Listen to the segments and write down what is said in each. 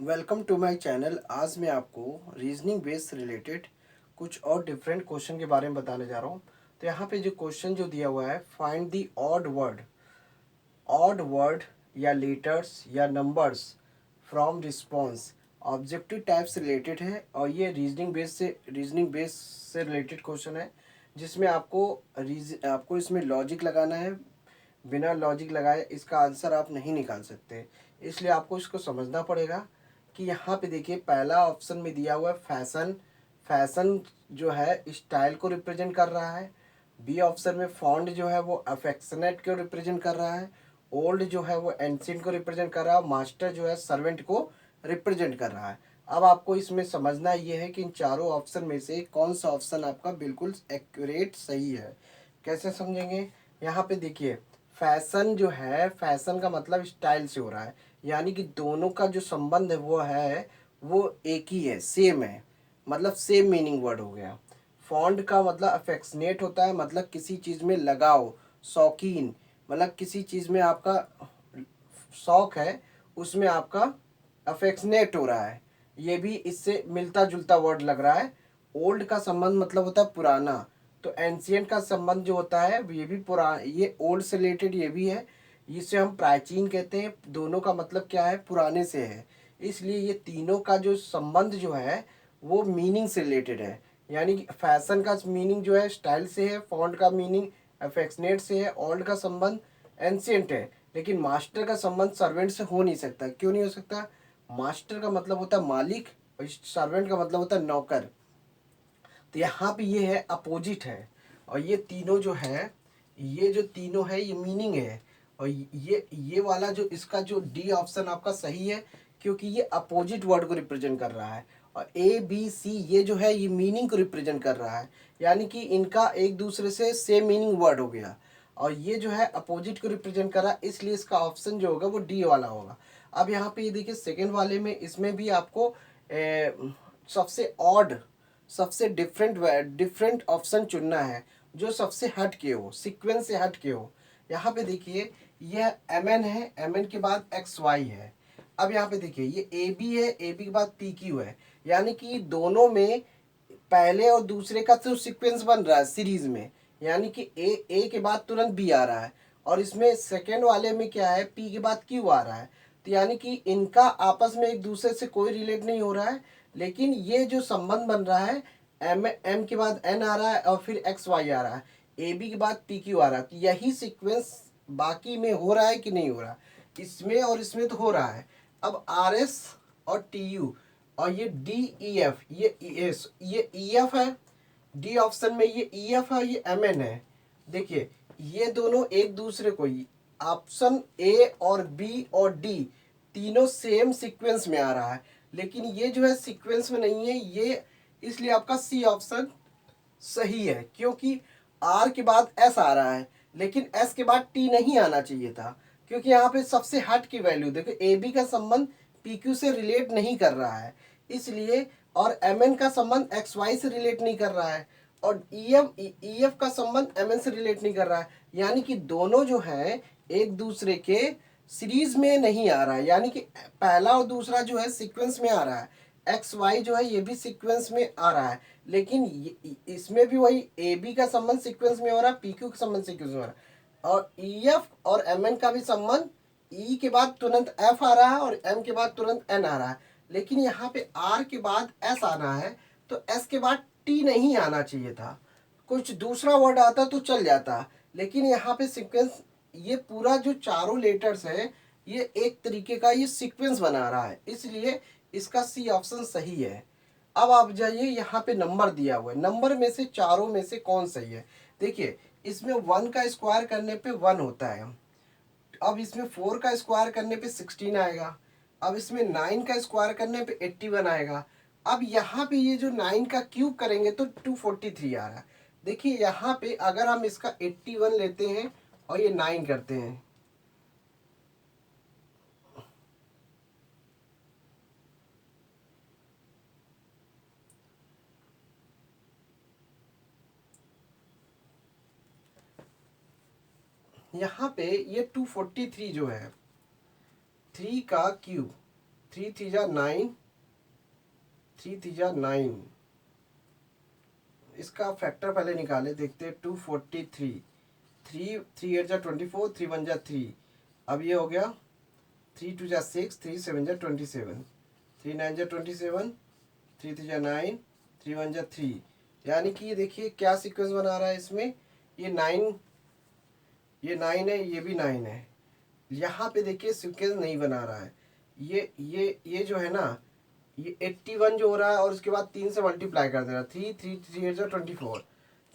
Welcome to my channel. आज मैं आपको रीजनिंग बेस से रिलेटेड कुछ और डिफरेंट क्वेश्चन के बारे में बताने जा रहा हूँ। तो यहाँ पे जो क्वेश्चन जो दिया हुआ है, फाइंड द ऑड वर्ड या लेटर्स या numbers from response, objective type से रिलेटेड है और ये रीजनिंग बेस से रिलेटेड क्वेश्चन है, जिसमें आपको इसमें लॉजिक लगाना है। बिना लॉजिक लगाए इसका आंसर आप नहीं निकाल सकते, इसलिए आपको इसको समझना पड़ेगा। कि यहाँ पे देखिए, पहला ऑप्शन में दिया हुआ है फैशन। फैशन जो है स्टाइल को रिप्रेजेंट कर रहा है। बी ऑप्शन में फॉन्ट जो है वो अफेक्शनेट को रिप्रेजेंट कर रहा है। ओल्ड जो है वो एंशिएंट को रिप्रेजेंट कर रहा है। मास्टर जो है सर्वेंट को रिप्रेजेंट कर रहा है। अब आपको इसमें समझना ये है कि इन चारों ऑप्शन में से कौन सा ऑप्शन आपका बिल्कुल एक्यूरेट सही है। कैसे समझेंगे? यहाँ पे देखिए, फैशन जो है, फैशन का मतलब स्टाइल से हो रहा है, यानी कि दोनों का जो संबंध है वो एक ही है, सेम है, मतलब सेम मीनिंग वर्ड हो गया। फॉन्ड का मतलब अफेक्शनेट होता है, मतलब किसी चीज़ में लगाव, शौकीन, मतलब किसी चीज़ में आपका शौक है, उसमें आपका अफेक्शनेट हो रहा है। ये भी इससे मिलता जुलता वर्ड लग रहा है। ओल्ड का संबंध मतलब होता है पुराना, तो एंशियंट का संबंध जो होता है ये भी ये ओल्ड से रिलेटेड ये भी है। इसे हम प्राचीन कहते हैं। दोनों का मतलब क्या है? पुराने से है। इसलिए ये तीनों का जो संबंध जो है वो मीनिंग से रिलेटेड है। यानी कि फैशन का मीनिंग जो है स्टाइल से है, फॉन्ट का मीनिंग अफेक्शनेट से है, ओल्ड का संबंध एंशियंट है। लेकिन मास्टर का संबंध सर्वेंट से हो नहीं सकता। क्यों नहीं हो सकता? मास्टर का मतलब होता है मालिक और सर्वेंट का मतलब होता है नौकर। तो यहाँ पे ये है, अपोजिट है। और ये तीनों जो है, ये जो तीनों है ये मीनिंग है। और ये वाला जो इसका जो डी ऑप्शन आपका सही है, क्योंकि ये अपोजिट वर्ड को रिप्रेजेंट कर रहा है। और ए बी सी ये जो है ये मीनिंग को रिप्रेजेंट कर रहा है, यानी कि इनका एक दूसरे से सेम मीनिंग वर्ड हो गया। और ये जो है अपोजिट को रिप्रेजेंट कर रहा है, इसलिए इसका ऑप्शन जो होगा वो डी वाला होगा। अब यहाँ पे ये देखिए, सेकेंड वाले में इसमें भी आपको सबसे ऑड, सबसे डिफरेंट ऑप्शन चुनना है, जो सबसे हट के हो, सीक्वेंस से हट के हो। यहाँ पे देखिए, यह एम एन है, एम एन के बाद एक्स वाई है। अब यहाँ पे देखिए, ये ए बी है, ए बी के बाद पी क्यू है, यानी कि दोनों में पहले और दूसरे का जो सीक्वेंस बन रहा है सीरीज में, यानी कि ए के बाद तुरंत बी आ रहा है, और इसमें सेकेंड वाले में क्या है, पी के बाद क्यू आ रहा है। तो यानी कि इनका आपस में एक दूसरे से कोई रिलेट नहीं हो रहा है, लेकिन ये जो संबंध बन रहा है, एम के बाद एन आ रहा है और फिर एक्स वाई आ रहा है, ए बी के बाद पी क्यू आ रहा है। तो यही सीक्वेंस बाकी में हो रहा है कि नहीं हो रहा? इसमें और इसमें तो हो रहा है। अब आर एस और टी यू और ये डी ई एफ, ये ई एफ है। डी ऑप्शन में ये ई एफ है, ये एम एन है। देखिए, ये दोनों एक दूसरे को, ऑप्शन ए और बी और डी तीनों सेम सीक्वेंस में आ रहा है, लेकिन ये जो है सीक्वेंस में नहीं है ये, इसलिए आपका सी ऑप्शन सही है। क्योंकि आर के बाद एस आ रहा है, लेकिन एस के बाद टी नहीं आना चाहिए था, क्योंकि यहाँ पे सबसे हट की वैल्यू देखो, ए बी का संबंध पी क्यू से रिलेट नहीं कर रहा है, इसलिए। और एम एन का संबंध एक्स वाई से रिलेट नहीं कर रहा है, और ई एफ का संबंध एम एन से रिलेट नहीं कर रहा है, यानी कि दोनों जो हैं एक दूसरे के सीरीज में नहीं आ रहा है। यानी कि पहला और दूसरा जो है सीक्वेंस में आ रहा है, एक्स वाई जो है ये भी सीक्वेंस में आ रहा है, लेकिन इसमें भी वही ए बी का संबंध सीक्वेंस में हो रहा है, पी क्यू का संबंध सीक्वेंस में हो रहा है, और ई एफ और एम एन का भी संबंध ई के बाद तुरंत एफ आ रहा है और एम के बाद तुरंत एन आ रहा है, लेकिन यहाँ पे आर के बाद एस आना है, तो एस के बाद टी नहीं आना चाहिए था। कुछ दूसरा वर्ड आता तो चल जाता, लेकिन यहाँ पे सीक्वेंस, ये पूरा जो चारों लेटर्स है ये एक तरीके का ये सीक्वेंस बना रहा है, इसलिए इसका सी ऑप्शन सही है। अब आप जाइए, यहाँ पे नंबर दिया हुआ है, नंबर में से चारों में से कौन सही है? देखिए, इसमें 1 का स्क्वायर करने पे 1 होता है। अब इसमें 4 का स्क्वायर करने पे 16 आएगा। अब इसमें 9 का स्क्वायर करने पे 81 आएगा। अब यहाँ पे ये जो 9 का क्यूब करेंगे तो 243 आ रहा है। देखिए, यहाँ पे अगर हम इसका 81 लेते हैं और ये 9 करते हैं, यहाँ पे ये 243 जो है, 3 का क्यूब 3 3 जा 9, 3 3 जा 9, इसका फैक्टर पहले निकाले, देखते हैं। 243, 3 3 8 जा 24, 3 1 जा 3, अब ये हो गया 3 2 जा 6, 3 7 जा 27, 3 9 जा 27, 3 3 जा 9, 3 1 जा 3। यानी कि ये देखिए क्या सीक्वेंस बना रहा है इसमें, ये 9, ये 9 है, ये भी 9 है। यहाँ पे देखिए सीक्वेंस नहीं बना रहा है। ये जो है ना, ये 81 जो हो रहा है और उसके बाद 3 से मल्टीप्लाई कर दे रहा है, 3 3 3 8 24।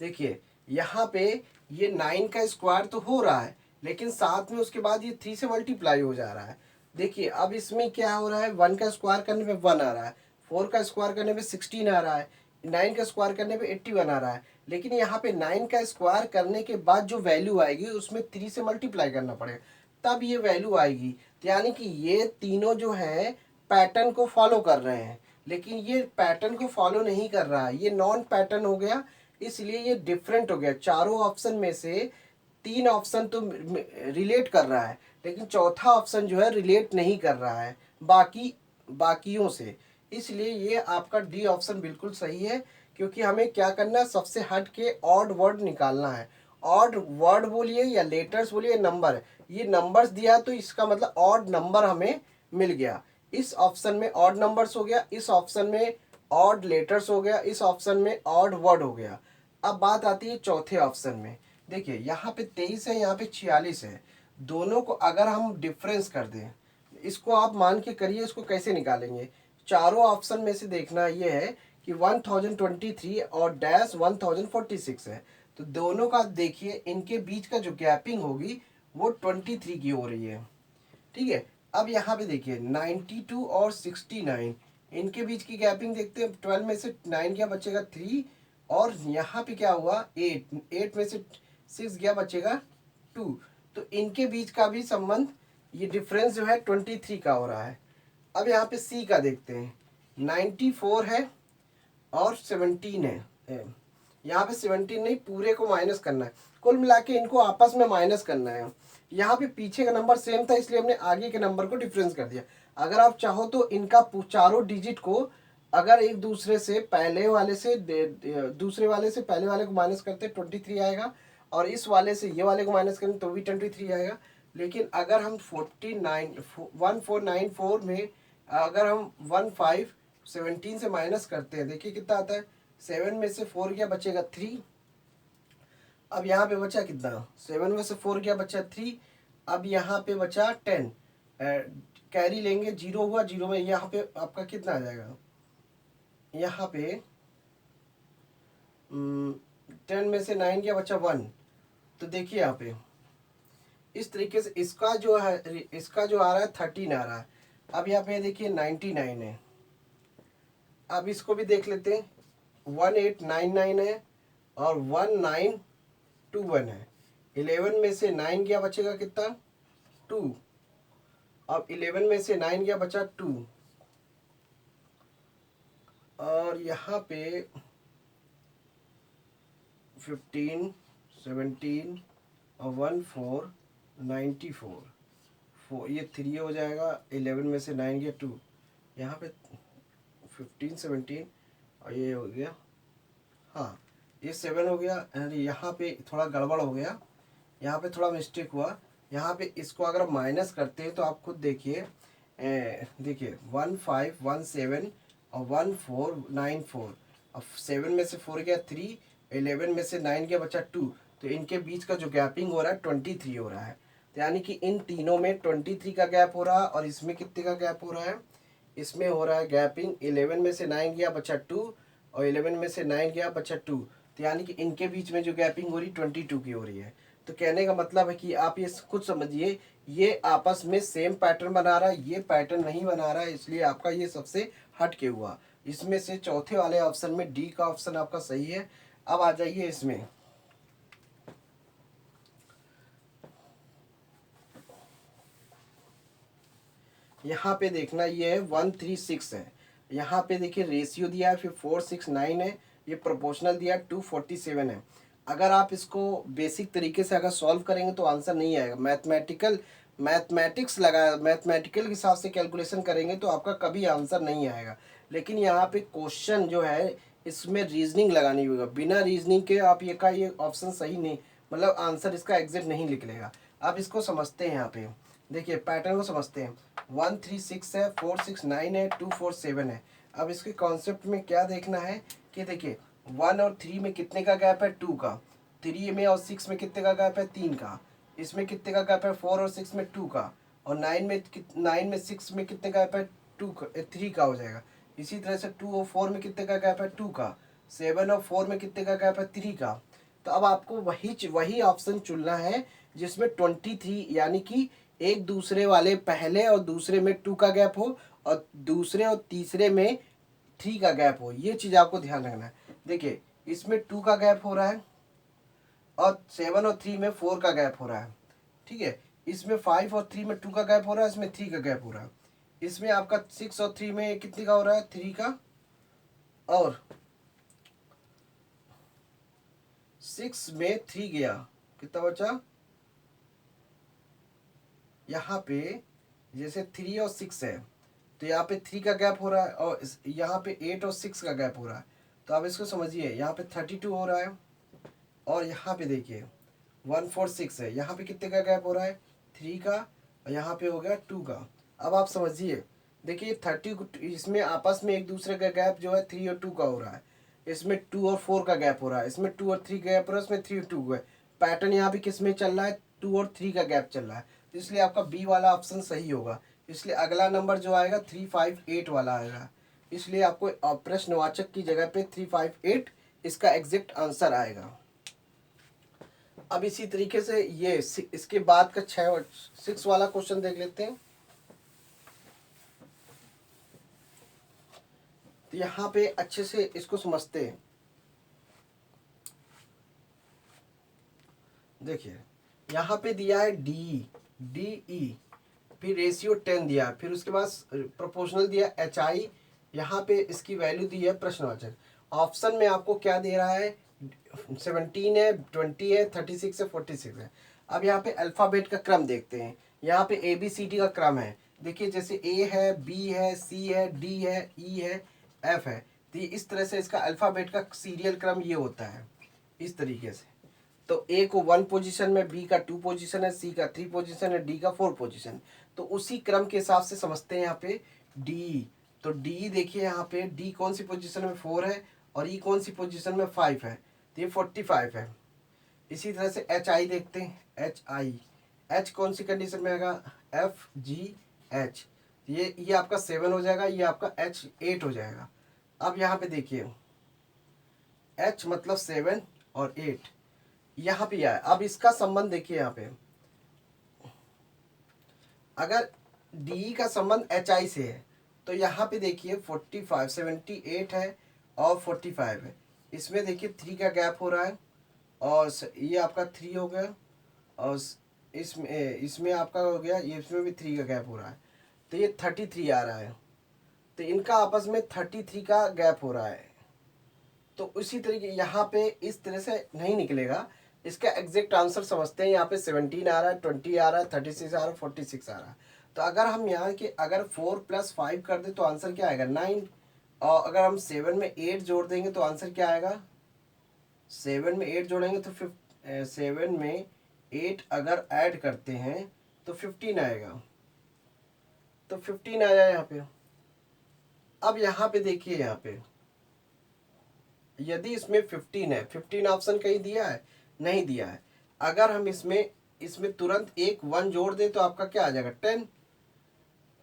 देखिए यहाँ पे ये 9 का स्क्वायर तो हो रहा है, लेकिन साथ में उसके बाद ये 3 से मल्टीप्लाई हो जा रहा है। देखिए अब इसमें क्या हो रहा है, 1 का स्क्वायर करने पे 1 आ रहा है, 4 का स्क्वायर करने पे 16 आ रहा है, 9 का स्क्वायर करने पे 81 आ रहा है। लेकिन यहाँ पे 9 का स्क्वायर करने के बाद जो वैल्यू आएगी उसमें 3 से मल्टीप्लाई करना पड़ेगा, तब ये वैल्यू आएगी। तो यानी कि ये तीनों जो है पैटर्न को फॉलो कर रहे हैं, लेकिन ये पैटर्न को फॉलो नहीं कर रहा है, ये नॉन पैटर्न हो गया, इसलिए ये डिफरेंट हो गया। चारों ऑप्शन में से 3 ऑप्शन तो रिलेट कर रहा है, लेकिन चौथा ऑप्शन जो है रिलेट नहीं कर रहा है बाकियों से। इसलिए ये आपका डी ऑप्शन बिल्कुल सही है, क्योंकि हमें क्या करना है, सबसे हट के ऑड वर्ड निकालना है। ऑड वर्ड बोलिए या लेटर्स बोलिए, नंबर, ये नंबर्स दिया तो इसका मतलब ऑड नंबर हमें मिल गया। इस ऑप्शन में ऑड नंबर्स हो गया, इस ऑप्शन में ऑड लेटर्स हो गया, इस ऑप्शन में ऑड वर्ड हो गया। अब बात आती है चौथे ऑप्शन में। देखिए यहाँ पे 23 है, यहाँ पे 46 है। दोनों को अगर हम डिफरेंस कर दें, इसको आप मान के करिए, इसको कैसे निकालेंगे। चारों ऑप्शन में से देखना ये है कि 1023 और डैश 1046 है, तो दोनों का देखिए इनके बीच का जो गैपिंग होगी वो 23 की हो रही है। ठीक है, अब यहाँ पे देखिए 92 और 69, इनके बीच की गैपिंग देखते हैं। 12 में से 9 गया, बचेगा 3, और यहाँ पे क्या हुआ 8 में से 6 गया, बचेगा 2। तो इनके बीच का भी संबंध, ये डिफरेंस जो है 23 का हो रहा है। अब यहाँ पे सी का देखते हैं, 94 है और 17 है। यहाँ पे 17 नहीं, पूरे को माइनस करना है, कुल मिला के इनको आपस में माइनस करना है। यहाँ पे पीछे का नंबर सेम था, इसलिए हमने आगे के नंबर को डिफरेंस कर दिया। अगर आप चाहो तो इनका चारों डिजिट को अगर एक दूसरे से पहले वाले से दूसरे वाले से पहले वाले को माइनस करते 23 आएगा, और इस वाले से ये वाले को माइनस करें तो भी 23 आएगा। लेकिन अगर हम 1494 में अगर हम 1517 से माइनस करते हैं, देखिए कितना आता है, 7 में से 4 गया, बचेगा 3। अब यहाँ पे बचा कितना, 7 में से 4 गया, बचा 3। अब यहाँ पे बचा 10, कैरी लेंगे, 0 हुआ, 0 में यहाँ पे आपका कितना आ जाएगा, यहाँ पे 10 में से 9 गया, बचा 1। तो देखिए यहाँ पे इस तरीके से इसका जो है, इसका जो आ रहा है 13 आ रहा है। अब यहाँ पे देखिए 99 है। अब इसको भी देख लेते हैं, 1899 है और 1921 है। 11 में से 9 गया, बचेगा कितना, 2। अब 11 में से 9 गया, बचा 2, और यहाँ पे 15 17 और 14 94 ये 3 हो जाएगा। 11 में से 9 गया 2, यहाँ पे 15 17 और ये हो गया, हाँ ये 7 हो गया। यहाँ पे थोड़ा गड़बड़ हो गया, यहाँ पे थोड़ा मिस्टेक हुआ। यहाँ पे इसको अगर माइनस करते हैं तो आप खुद देखिए, देखिए 1517 और 1494। अब 7 में से 4 गया 3, 11 में से 9 गया, बचा 2। तो इनके बीच का जो गैपिंग हो रहा है 23 हो रहा है। तो यानी कि इन तीनों में 23 का गैप हो रहा है, और इसमें कितने का गैप हो रहा है, इसमें हो रहा है गैपिंग 11 में से 9 गया, बचा 2, और 11 में से 9 गया, बचा 2। तो यानी कि इनके बीच में जो गैपिंग हो रही 22 की हो रही है। तो कहने का मतलब है कि आप ये खुद समझिए, ये आपस में सेम पैटर्न बना रहा है, ये पैटर्न नहीं बना रहा है, इसलिए आपका ये सबसे हट के हुआ। इसमें से चौथे वाले ऑप्शन में डी का ऑप्शन आपका सही है। अब आ जाइए इसमें, यहाँ पे देखना, ये है 136 है। यहाँ पे देखिए रेशियो दिया है, फिर 469 है, ये प्रोपोर्शनल दिया 247 है। अगर आप इसको बेसिक तरीके से अगर सॉल्व करेंगे तो आंसर नहीं आएगा। मैथमेटिकल मैथमेटिकल हिसाब से कैलकुलेशन करेंगे तो आपका कभी आंसर नहीं आएगा। लेकिन यहाँ पे क्वेश्चन जो है इसमें रीजनिंग लगानी होगा, बिना रीजनिंग के आप ये ऑप्शन सही नहीं, मतलब आंसर इसका एग्जैक्ट नहीं निकलेगा। अब इसको समझते हैं, यहाँ पे देखिए पैटर्न को समझते हैं। 1 3 6 है, 4 6 9 है, 2 4 7 है। अब इसके कॉन्सेप्ट में क्या देखना है कि देखिए 1 और 3 में कितने का गैप है, 2 का। 3 में और 6 में कितने का गैप है, 3 का। इसमें कितने का गैप है, 4 और 6 में 2 का। और 9 में 6 में कितने का गैप है, 3 का हो जाएगा। इसी तरह से 2 और 4 में कितने का गैप है, 2 का। 7 और 4 में कितने का गैप है, 3 का। तो अब आपको वही ऑप्शन चुनना है जिसमें 23, यानी कि एक दूसरे वाले पहले और दूसरे में 2 का गैप हो और दूसरे और तीसरे में 3 का गैप हो। ये चीज़ आपको ध्यान रखना है। देखिए इसमें 2 का गैप हो रहा है और 7 और 3 में 4 का गैप हो रहा है, ठीक है। इसमें 5 और 3 में 2 का गैप हो रहा है, इसमें 3 का गैप हो रहा है। इसमें आपका 6 और 3 में कितने का हो रहा है, 3 का। और 6 में 3 गया, कितना बचा यहाँ पे। जैसे 3 और 6 है तो यहाँ पे 3 का गैप हो रहा है और यहाँ पे 8 और 6 का गैप हो रहा है। तो आप इसको समझिए, यहाँ पे 32 हो रहा है और यहाँ पे देखिए 1 4 6 है, यहाँ पे कितने का गैप हो रहा है, 3 का। और यहाँ पे हो गया 2 का। अब आप समझिए, देखिए 30 इसमें आपस में एक दूसरे का गैप जो है 3 और 2 का हो रहा है। इसमें 2 और 4 का गैप हो रहा है, इसमें 2 और 3 का गैप हो रहा है, इसमें 3 और 2 का। पैटर्न यहाँ पे किस में चल रहा है, 2 और 3 का गैप चल रहा है। तो इसलिए आपका बी वाला ऑप्शन सही होगा। इसलिए अगला नंबर जो आएगा 358 वाला आएगा। इसलिए आपको प्रश्नवाचक की जगह पे 358 इसका एग्जैक्ट आंसर आएगा। अब इसी तरीके से ये इसके बाद का 6 और 6 वाला क्वेश्चन देख लेते हैं। तो यहाँ पे अच्छे से इसको समझते हैं। देखिए यहाँ पे दिया है डी फिर रेशियो 10 दिया, फिर उसके बाद प्रोपोर्शनल दिया HI। यहाँ पे इसकी वैल्यू दी है प्रश्नवाचक। ऑप्शन में आपको क्या दे रहा है, 17 है, 20 है, 36 है, 46 है। अब यहाँ पे अल्फ़ाबेट का क्रम देखते हैं। यहाँ पे ABCD का क्रम है। देखिए जैसे A है, B है, C है, D है, E है, F है। तो ये इस तरह से इसका अल्फ़ाबेट का सीरियल क्रम ये होता है इस तरीके से। तो ए को 1 पोजीशन में, बी का 2 पोजीशन है, सी का 3 पोजीशन है, डी का 4 पोजीशन। तो उसी क्रम के हिसाब से समझते हैं यहाँ पे डी। तो डी देखिए यहाँ पे डी कौन सी पोजीशन में 4 है और ई कौन सी पोजीशन में 5 है, तो ये 45 है। इसी तरह से एच आई देखते हैं, एच कौन सी कंडीशन में आएगा, FGH। ये आपका 7 हो जाएगा, ये आपका H 8 हो जाएगा। अब यहाँ पे देखिए H मतलब 7 और 8 यहाँ पे आया। अब इसका संबंध देखिए यहाँ पे, अगर डी का संबंध HI से है तो यहाँ पे देखिए 45 78 है और 45 है। इसमें देखिए 3 का गैप हो रहा है और ये आपका 3 हो गया और इसमें आपका हो गया, ये इसमें भी 3 का गैप हो रहा है। तो ये 33 आ रहा है। तो इनका आपस में 33 का गैप हो रहा है। तो उसी तरीके यहाँ पे इस तरह से नहीं निकलेगा। इसका एग्जैक्ट आंसर समझते हैं। यहाँ पे 17 आ रहा है, 20 आ रहा है, 36 आ रहा है, 46 आ रहा है। तो अगर हम यहाँ के अगर 4 + 5 कर दे तो आंसर क्या आएगा, 9। और अगर हम 7 में 8 जोड़ देंगे तो आंसर क्या आएगा, 7 में 8 जोड़ेंगे तो 7 में 8 अगर ऐड करते हैं तो 15 आएगा। तो 15 आ जाए यहाँ पे। अब यहाँ पे देखिए, यहाँ पे यदि इसमें 15 है, 15 ऑप्शन कहीं दिया है, नहीं दिया है। अगर हम इसमें तुरंत एक 1 जोड़ दें तो आपका क्या आ जाएगा,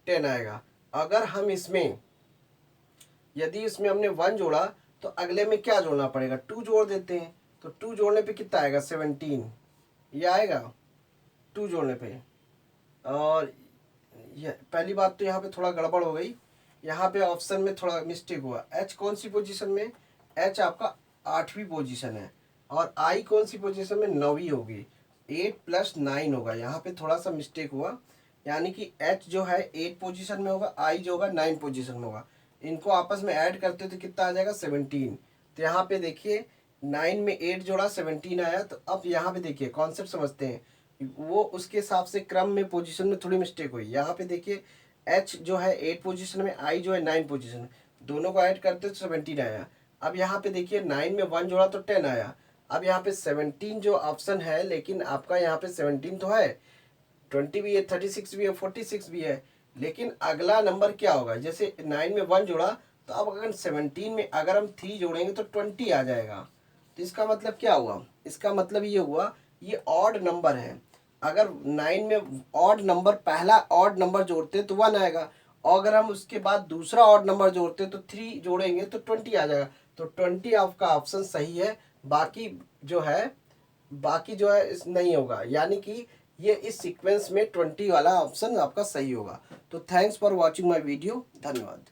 10 आएगा। अगर हम यदि इसमें हमने 1 जोड़ा तो अगले में क्या जोड़ना पड़ेगा, 2 जोड़ देते हैं। तो 2 जोड़ने पे कितना आएगा, 17 ये आएगा 2 जोड़ने पे। और पहली बात तो यहाँ पे थोड़ा गड़बड़ हो गई, यहाँ पे ऑप्शन में थोड़ा मिस्टेक हुआ। H कौन सी पोजीशन में, H आपका 8वीं पोजीशन है और I कौन सी पोजीशन में, 9वीं होगी। 8 + 9 होगा, यहाँ पे थोड़ा सा मिस्टेक हुआ। यानी कि H जो है 8 पोजीशन में होगा, I जो होगा 9 पोजीशन में होगा। इनको आपस में ऐड करते तो कितना आ जाएगा, 17। तो यहाँ पे देखिए 9 में 8 जोड़ा 17 आया। तो अब यहाँ पे देखिए कॉन्सेप्ट समझते हैं। वो उसके हिसाब से क्रम में पोजीशन में थोड़ी मिस्टेक हुई। यहाँ पे देखिए एच जो है 8 पोजीशन में, आई जो है 9 पोजीशन में, दोनों को ऐड करते तो 17 आया। अब यहाँ पे देखिए 9 में 1 जोड़ा तो 10 आया। अब यहाँ पे 17 जो ऑप्शन है, लेकिन आपका यहाँ पे 17 तो है, 20 भी है, 36 भी है, 46 भी है, लेकिन अगला नंबर क्या होगा? जैसे 9 में 1 जोड़ा, तो अब अगर 17 में अगर हम 3 जोड़ेंगे तो 20 आ जाएगा। तो इसका मतलब क्या हुआ? इसका मतलब ये हुआ, ये ऑड नंबर है। अगर 9 में ऑड नंबर, पहला ऑड नंबर जोड़ते तो 1 आएगा, और अगर हम उसके बाद दूसरा ऑड नंबर जोड़ते तो 3 जोड़ेंगे तो 20 आ जाएगा। तो 20 आपका ऑप्शन सही है। बाकी जो है इस नहीं होगा, यानी कि ये इस सीक्वेंस में 20 वाला ऑप्शन आपका सही होगा। तो thanks for watching my video, धन्यवाद।